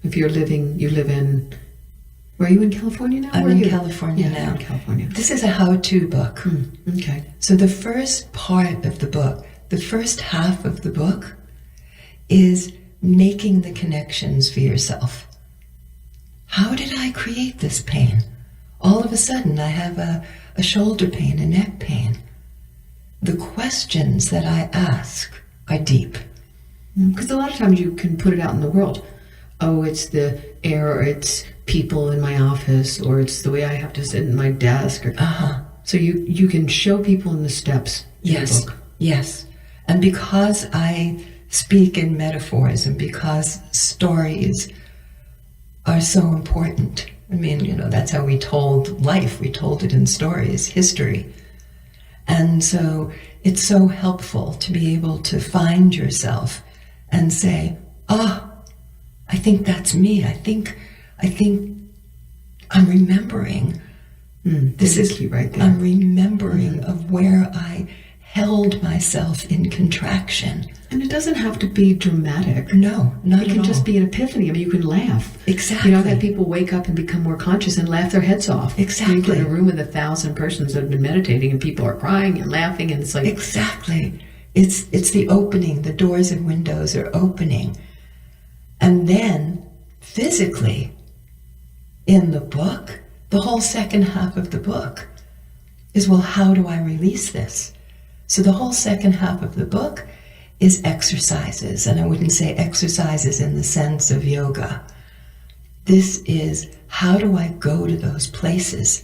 If you live in, were you in California now? I'm in California now. In California. This is a how-to book. Okay. So the first part of the book, the first half of the book, is making the connections for yourself. How did I create this pain? All of a sudden, I have a shoulder pain, a neck pain. The questions that I ask are deep. Because a lot of times you can put it out in the world. Oh, it's the air, or it's people in my office, or it's the way I have to sit at my desk. Or, So you can show people in the steps in yes. the book. Yes. And because I speak in metaphors and because stories are so important, I mean, that's how we told life. We told it in stories, history. And so it's so helpful to be able to find yourself and say, I think that's me. I think I'm remembering. This is key right there. I'm remembering of where I held myself in contraction. And it doesn't have to be dramatic. No, not It at can all. just be an epiphany. I mean, you can laugh. Exactly. I've had people wake up and become more conscious and laugh their heads off. Exactly. You get in a room with 1,000 persons that have been meditating and people are crying and laughing and it's like... Exactly. It's the opening. The doors and windows are opening. And then, physically, in the book, the whole second half of the book is, well, how do I release this? So the whole second half of the book is exercises, and I wouldn't say exercises in the sense of yoga. This is, how do I go to those places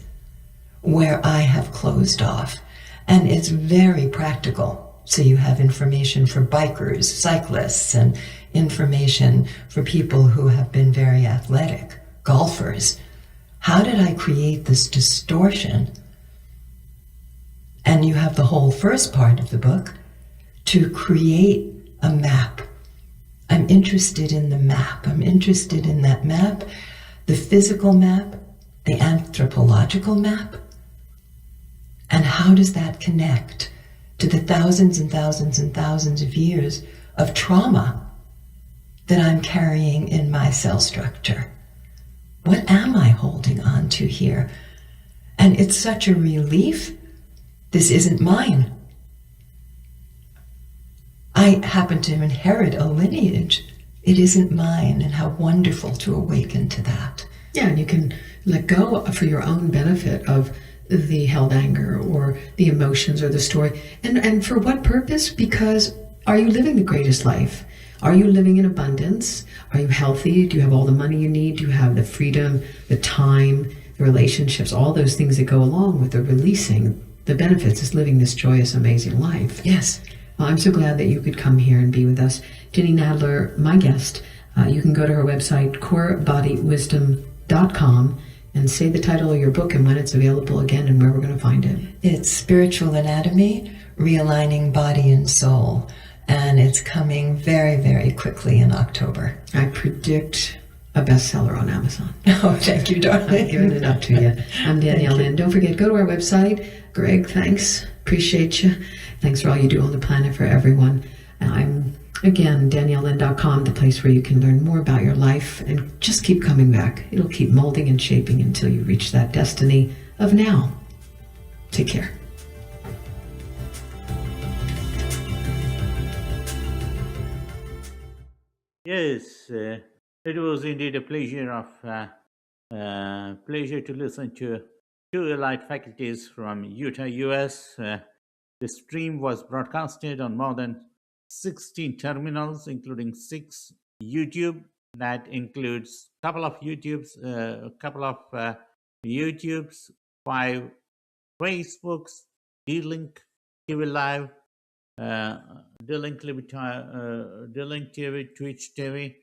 where I have closed off? And it's very practical. So you have information for bikers, cyclists, and information for people who have been very athletic, golfers. How did I create this distortion? And you have the whole first part of the book to create a map. I'm interested in the map. I'm interested in that map, the physical map, the anthropological map. And how does that connect to the thousands and thousands and thousands of years of trauma that I'm carrying in my cell structure? What am I holding on to here? And it's such a relief. This isn't mine. I happen to inherit a lineage. It isn't mine, and how wonderful to awaken to that. Yeah, and you can let go for your own benefit of the held anger or the emotions or the story. And for what purpose? Because are you living the greatest life? Are you living in abundance? Are you healthy? Do you have all the money you need? Do you have the freedom, the time, the relationships, all those things that go along with the releasing the benefits is living this joyous, amazing life? Yes. Well, I'm so glad that you could come here and be with us. Jenny Nadler, my guest, you can go to her website, corebodywisdom.com, and say the title of your book and when it's available again and where we're going to find it. It's Spiritual Anatomy, Realigning Body and Soul. And it's coming very, very quickly in October. I predict a bestseller on Amazon. Oh, thank you, darling. I'm giving it up to you. I'm Danielle Lynn. Don't forget, go to our website. Greg, thanks. Appreciate you. Thanks for all you do on the planet for everyone. I'm, again, DanielleLynn.com, the place where you can learn more about your life and just keep coming back. It'll keep molding and shaping until you reach that destiny of now. Take care. Yes, it was indeed a pleasure to listen to two elite faculties from Utah, US. The stream was broadcasted on more than 16 terminals, including 6 YouTube. That includes a couple of YouTubes, 5 Facebooks, D-Link TV Live, D-Link TV, Twitch TV,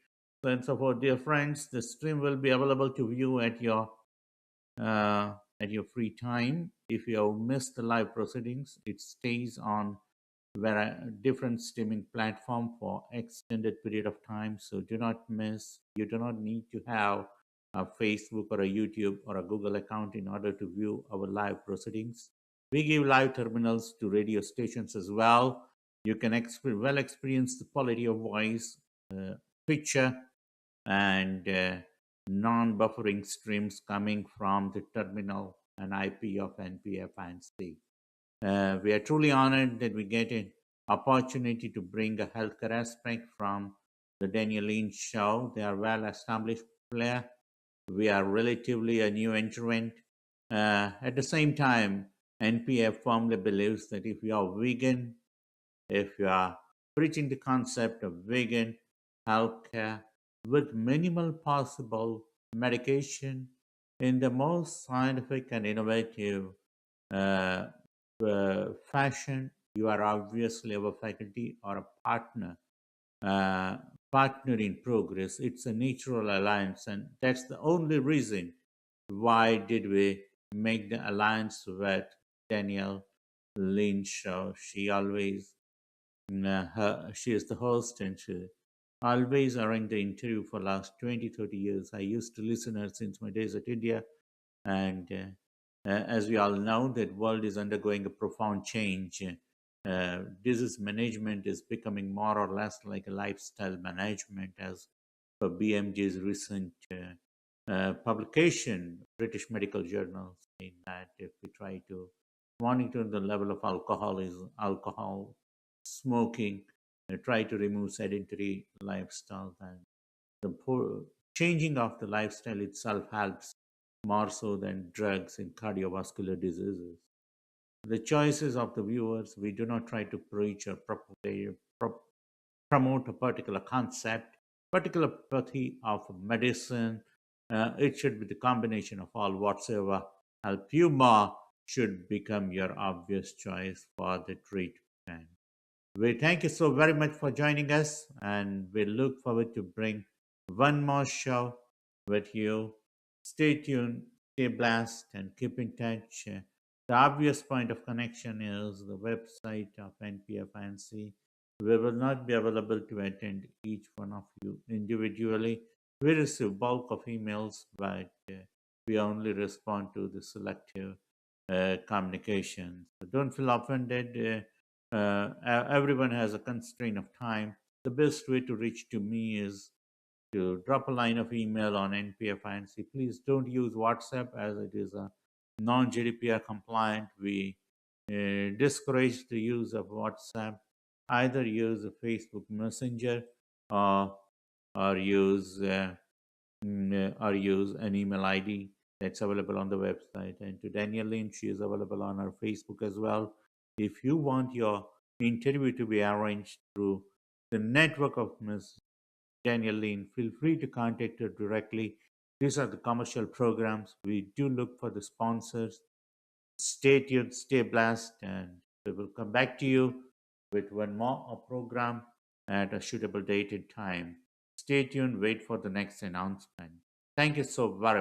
so and so forth. Dear friends, the stream will be available to view at your free time. If you have missed the live proceedings, it stays on different streaming platform for extended period of time. So do not miss. You do not need to have a Facebook or a YouTube or a Google account in order to view our live proceedings. We give live terminals to radio stations as well. You can experience the quality of voice, picture, and non-buffering streams coming from the terminal and IP of NPAFInc. We are truly honored that we get an opportunity to bring a healthcare aspect from the Daniel Lynch show. They are well-established player. We are relatively a new entrant. At the same time, NPF firmly believes that if you are vegan, if you are preaching the concept of vegan healthcare with minimal possible medication in the most scientific and innovative fashion, You are obviously our faculty or a uh, partner in progress. It's a natural alliance, and that's the only reason why did we make the alliance with Danielle Lynch. She always she is the host, and she always arranged the interview for last 20, 30 years. I used to listen her since my days at India, and as we all know, that world is undergoing a profound change. Disease management is becoming more or less like a lifestyle management, as per BMJ's recent publication, British Medical Journal, saying that if we try to monitor the level of alcohol, smoking, try to remove sedentary lifestyle, and the changing of the lifestyle itself helps more so than drugs in cardiovascular diseases. The choices of the viewers, we do not try to preach or promote a particular concept, particular pathy of medicine. It should be the combination of all whatsoever help you more should become your obvious choice for the treatment. We thank you so very much for joining us, and we look forward to bring one more show with you. Stay tuned, stay blessed, and keep in touch. The obvious point of connection is the website of NPFINC. We will not be available to attend each one of you individually. We receive bulk of emails, but we only respond to the selective communications. So don't feel offended. Everyone has a constraint of time. The best way to reach to me is to drop a line of email on NPFINC. Please don't use WhatsApp as it is a non-GDPR compliant. We discourage the use of WhatsApp. Either use a Facebook Messenger or or use an email ID that's available on the website. And to Danielle Lynn, she is available on our Facebook as well. If you want your interview to be arranged through the network of Ms. Danielle Lynn, feel free to contact her directly. These are the commercial programs. We do look for the sponsors. Stay tuned, stay blessed, and we will come back to you with one more program at a suitable date and time. Stay tuned, wait for the next announcement. Thank you so very much.